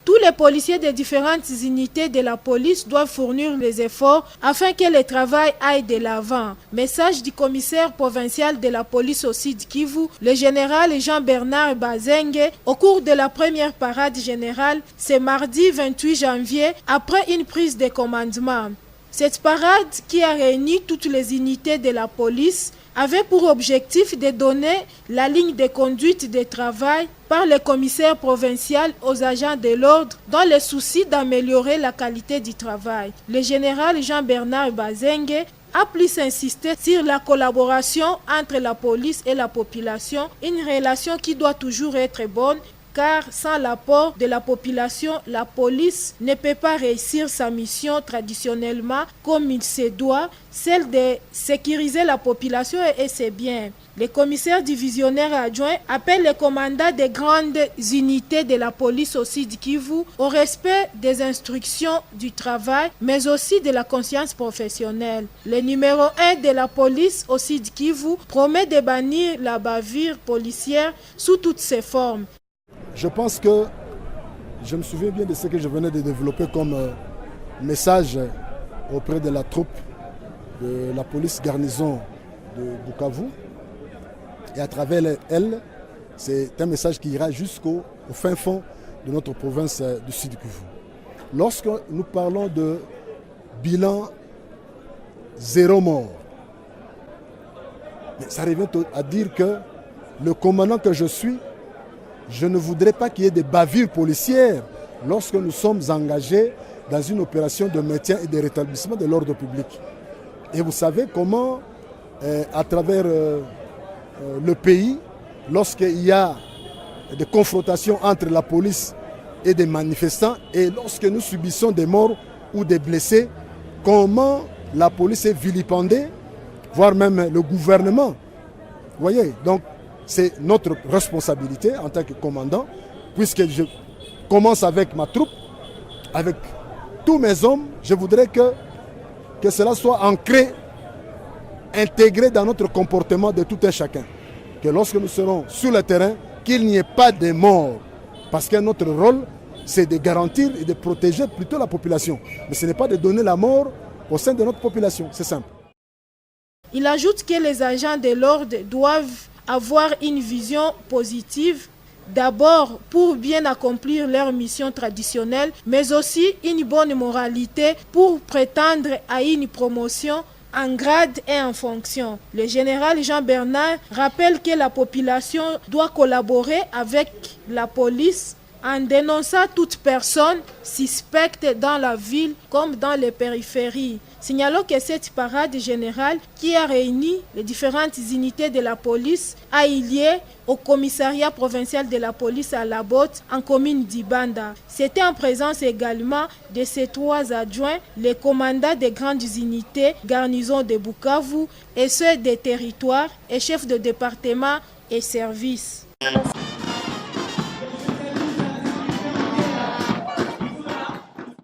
Tous les policiers des différentes unités de la police doivent fournir les efforts afin que le travail aille de l'avant. Message du commissaire provincial de la police au Sud Kivu, le général Jean-Bernard Bazengue, au cours de la première parade générale, ce mardi 28 janvier, après une prise de commandement. Cette parade, qui a réuni toutes les unités de la police, avait pour objectif de donner la ligne de conduite de travail par le commissaire provincial aux agents de l'ordre dans le souci d'améliorer la qualité du travail. Le général Jean-Bernard Bazengue a plus insisté sur la collaboration entre la police et la population, une relation qui doit toujours être bonne, car sans l'apport de la population, la police ne peut pas réussir sa mission traditionnellement comme il se doit, celle de sécuriser la population et ses biens. Le commissaire divisionnaire adjoint appelle les commandants des grandes unités de la police au Sud Kivu au respect des instructions du travail, mais aussi de la conscience professionnelle. Le numéro 1 de la police au Sud Kivu promet de bannir la bavure policière sous toutes ses formes. Je pense que je me souviens bien de ce que je venais de développer comme message auprès de la troupe de la police garnison de Bukavu. Et à travers elle, c'est un message qui ira jusqu'au fin fond de notre province du Sud Kivu. Lorsque nous parlons de bilan 0 mort, ça revient à dire que le commandant que je suis, je ne voudrais pas qu'il y ait des bavures policières lorsque nous sommes engagés dans une opération de maintien et de rétablissement de l'ordre public. Et vous savez comment, à travers le pays, lorsqu'il y a des confrontations entre la police et des manifestants, et lorsque nous subissons des morts ou des blessés, comment la police est vilipendée, voire même le gouvernement. Vous voyez, donc, c'est notre responsabilité en tant que commandant, puisque je commence avec ma troupe, avec tous mes hommes. Je voudrais que cela soit ancré, intégré dans notre comportement de tout un chacun. Que lorsque nous serons sur le terrain, qu'il n'y ait pas de morts. Parce que notre rôle, c'est de garantir et de protéger plutôt la population. Mais ce n'est pas de donner la mort au sein de notre population. C'est simple. Il ajoute que les agents de l'ordre doivent avoir une vision positive, d'abord pour bien accomplir leur mission traditionnelle, mais aussi une bonne moralité pour prétendre à une promotion en grade et en fonction. Le général Jean-Bernard rappelle que la population doit collaborer avec la police en dénonçant toute personne suspecte dans la ville comme dans les périphéries. Signalons que cette parade générale qui a réuni les différentes unités de la police a eu lieu au commissariat provincial de la police à La Botte en commune d'Ibanda. C'était en présence également de ces 3 adjoints, les commandants des grandes unités garnison de Bukavu et ceux des territoires et chefs de département et services.